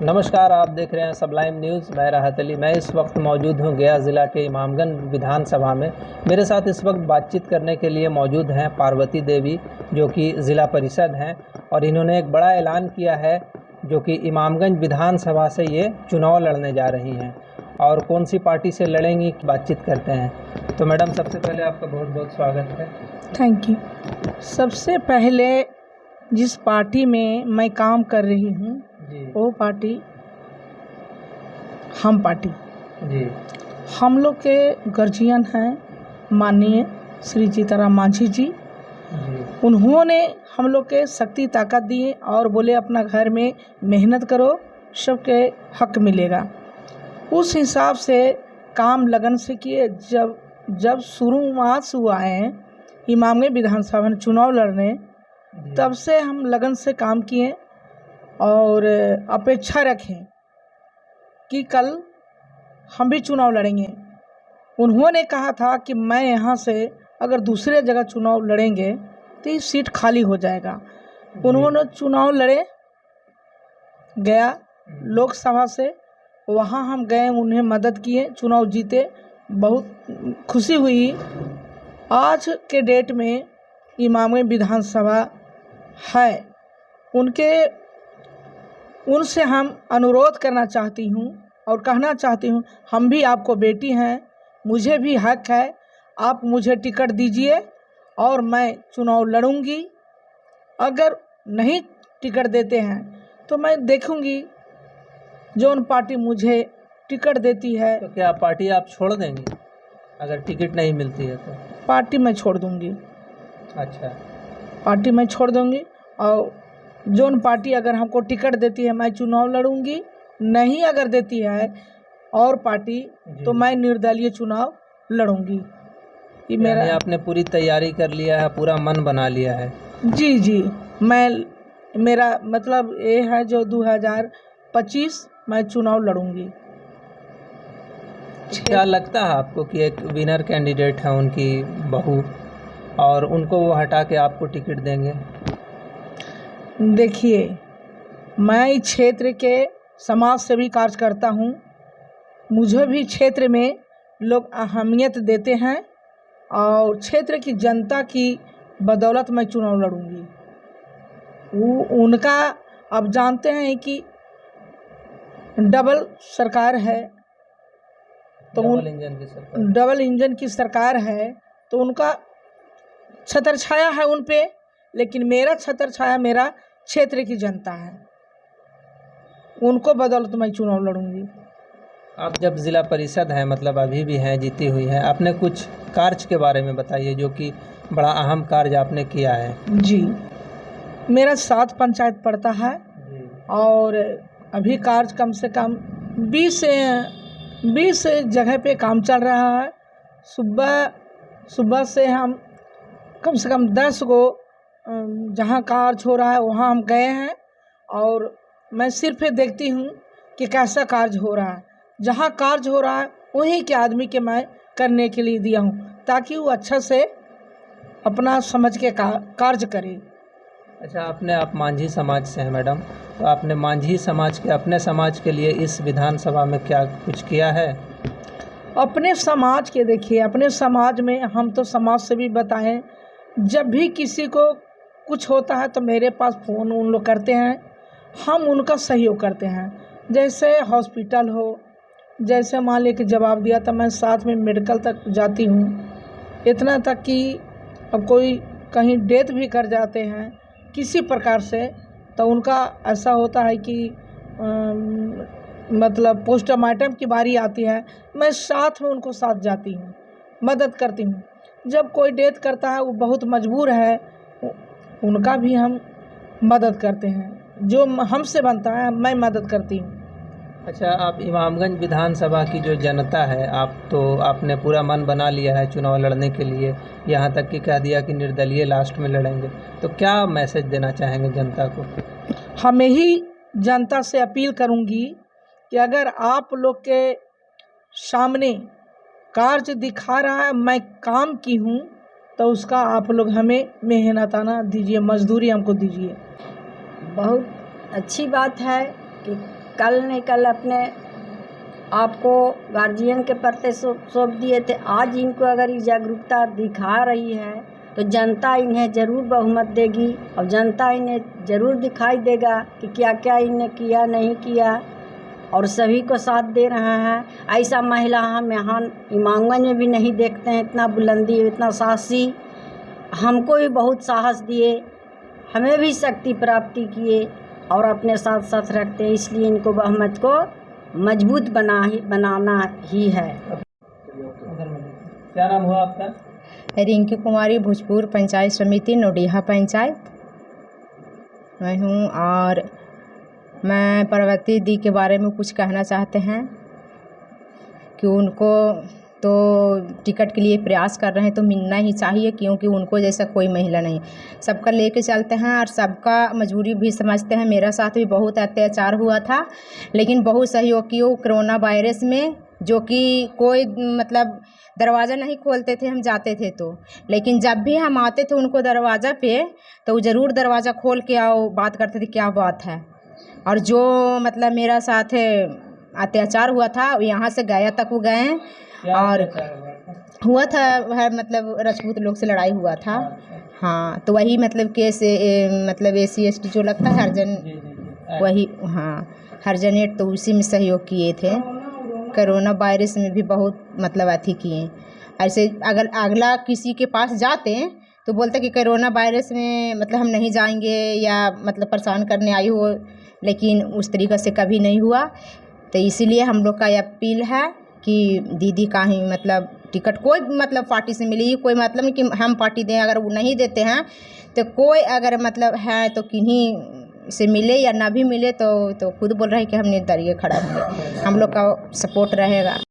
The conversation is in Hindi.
नमस्कार, आप देख रहे हैं सबलाइम न्यूज़। मैं राहत अली। मैं इस वक्त मौजूद हूं गया ज़िला के इमामगंज विधानसभा में। मेरे साथ इस वक्त बातचीत करने के लिए मौजूद हैं पार्वती देवी, जो कि ज़िला परिषद हैं, और इन्होंने एक बड़ा ऐलान किया है जो कि इमामगंज विधानसभा से ये चुनाव लड़ने जा रही हैं। और कौन सी पार्टी से लड़ेंगी, बातचीत करते हैं। तो मैडम, सबसे पहले आपका बहुत बहुत स्वागत है। Thank you. सबसे पहले जिस पार्टी में मैं काम कर रही हूँ वो पार्टी हम पार्टी जी। हम लोग के गार्जियन हैं माननीय श्री जीताराम मांझी जी। उन्होंने हम लोग के शक्ति ताकत दी और बोले अपना घर में मेहनत करो, सबके हक मिलेगा। उस हिसाब से काम लगन से किए। जब शुरुआत हुआ है इमामगंज विधानसभा में चुनाव लड़ने, तब से हम लगन से काम किए और अपेक्षा रखें कि कल हम भी चुनाव लड़ेंगे। उन्होंने कहा था कि मैं यहाँ से अगर दूसरे जगह चुनाव लड़ेंगे तो ये सीट खाली हो जाएगा। उन्होंने चुनाव लड़े, गया लोकसभा से, वहाँ हम गए, उन्हें मदद किए, चुनाव जीते, बहुत खुशी हुई। आज के डेट में इमामगंज विधानसभा है, उनसे हम अनुरोध करना चाहती हूँ और कहना चाहती हूँ, हम भी आपको बेटी हैं, मुझे भी हक है, आप मुझे टिकट दीजिए और मैं चुनाव लड़ूंगी। अगर नहीं टिकट देते हैं तो मैं देखूंगी जौन पार्टी मुझे टिकट देती है। तो क्या पार्टी आप छोड़ देंगी अगर टिकट नहीं मिलती है तो? पार्टी मैं छोड़ दूंगी। अच्छा, पार्टी मैं छोड़ दूंगी और जौन पार्टी अगर हमको टिकट देती है मैं चुनाव लड़ूंगी, नहीं अगर देती है और पार्टी तो मैं निर्दलीय चुनाव लड़ूंगी। ये मेरा, आपने पूरी तैयारी कर लिया है, पूरा मन बना लिया है? जी, मेरा मतलब ये है जो 2025 मैं चुनाव लड़ूंगी। क्या लगता है आपको कि एक विनर कैंडिडेट है उनकी बहू, और उनको वो हटा के आपको टिकट देंगे? देखिए, मैं इस क्षेत्र के समाज सेवी कार्य करता हूँ, मुझे भी क्षेत्र में लोग अहमियत देते हैं और क्षेत्र की जनता की बदौलत मैं चुनाव लड़ूंगी। वो उनका, अब जानते हैं कि डबल सरकार है, तो डबल इंजन की सरकार है, तो उनका छत्र छाया है उन पे, लेकिन मेरा छत्र छाया मेरा क्षेत्र की जनता है, उनको बदौलत मैं चुनाव लड़ूंगी। आप जब जिला परिषद हैं, मतलब अभी भी हैं, जीती हुई हैं, आपने कुछ कार्य के बारे में बताइए जो कि बड़ा अहम कार्य आपने किया है। जी, मेरा 7 पंचायत पड़ता है और अभी कार्य कम से कम 20 जगह पे काम चल रहा है। सुबह से हम कम से कम 10 गो जहाँ कार्य हो रहा है वहाँ हम गए हैं और मैं सिर्फ देखती हूँ कि कैसा कार्य हो रहा है। जहाँ कार्य हो रहा है वहीं के आदमी के मैं करने के लिए दिया हूँ ताकि वो अच्छा से अपना समझ के कार्य करे। अच्छा, आप मांझी समाज से हैं मैडम, तो आपने मांझी समाज के, अपने समाज के लिए इस विधानसभा में क्या कुछ किया है? अपने समाज के, देखिए, अपने समाज में हम तो समाज से भी बताएं, जब भी किसी को कुछ होता है तो मेरे पास फ़ोन उन लोग करते हैं, हम उनका सहयोग करते हैं। जैसे हॉस्पिटल हो, जैसे मान लेके जवाब दिया तो मैं साथ में मेडिकल तक जाती हूँ, इतना तक कि अब कोई कहीं डेथ भी कर जाते हैं किसी प्रकार से, तो उनका ऐसा होता है कि मतलब पोस्टमार्टम की बारी आती है, मैं साथ में उनको साथ जाती हूँ, मदद करती हूँ। जब कोई डेथ करता है, वो बहुत मजबूर है, उनका भी हम मदद करते हैं, जो हमसे बनता है मैं मदद करती हूँ। अच्छा, आप इमामगंज विधानसभा की जो जनता है, आपने पूरा मन बना लिया है चुनाव लड़ने के लिए, यहाँ तक कि कह दिया कि निर्दलीय लास्ट में लड़ेंगे, तो क्या मैसेज देना चाहेंगे जनता को? हम यही जनता से अपील करूँगी कि अगर आप लोग के सामने कार्य दिखा रहा है, मैं काम की हूँ, तो उसका आप लोग हमें मेहनताना दीजिए, मजदूरी हमको दीजिए। बहुत अच्छी बात है कि कल नहीं कल अपने आपको गार्जियन के प्रति सौंप दिए थे। आज इनको अगर ये जागरूकता दिखा रही है तो जनता इन्हें ज़रूर बहुमत देगी और जनता इन्हें ज़रूर दिखाई देगा कि क्या क्या इन्हें किया नहीं किया, और सभी को साथ दे रहा है। ऐसा महिला हम यहाँ इमामगंज में भी नहीं देखते हैं, इतना बुलंदी, इतना साहसी। हमको भी बहुत साहस दिए, हमें भी शक्ति प्राप्ति किए और अपने साथ साथ रखते हैं। इसलिए इनको बहुमत को मजबूत बनाना ही है। क्या नाम हुआ आपका? रिंकी कुमारी, भोजपुर पंचायत समिति नोडिहा पंचायत मैं हूँ। और मैं पार्वती दी के बारे में कुछ कहना चाहते हैं कि उनको तो टिकट के लिए प्रयास कर रहे हैं तो मिलना ही चाहिए, क्योंकि उनको जैसा कोई महिला नहीं। सबका लेके चलते हैं और सबका मजबूरी भी समझते हैं। मेरा साथ भी बहुत अत्याचार हुआ था, लेकिन बहुत सहयोग किया कोरोना वायरस में, जो कि कोई मतलब दरवाज़ा नहीं खोलते थे हम जाते थे तो, लेकिन जब भी हम आते थे उनको दरवाज़ा पे तो ज़रूर दरवाज़ा खोल के आओ, बात करते थे क्या बात है। और जो मतलब मेरा साथ अत्याचार हुआ था यहाँ से गया तक वो गए, और हुआ था वह मतलब राजपूत लोग से लड़ाई हुआ था। हाँ, तो वही मतलब केस मतलब SC ST जो लगता है हरिजन, वही हाँ हरिजनेट, तो उसी में सहयोग किए थे। कोरोना वायरस में भी बहुत मतलब अथी किए। ऐसे अगर अगला किसी के पास जाते तो बोलते कि कोरोना वायरस में मतलब हम नहीं जाएंगे या मतलब परेशान करने आई हो, लेकिन उस तरीक़े से कभी नहीं हुआ। तो इसीलिए हम लोग का यह अपील है कि दीदी का ही मतलब टिकट कोई मतलब पार्टी से मिली, कोई मतलब नहीं कि हम पार्टी दें। अगर वो नहीं देते हैं तो कोई अगर मतलब है तो किन्हीं से मिले या ना भी मिले तो खुद बोल रहे हैं कि हम निर्दलीय खड़ा होंगे, हम लोग का सपोर्ट रहेगा।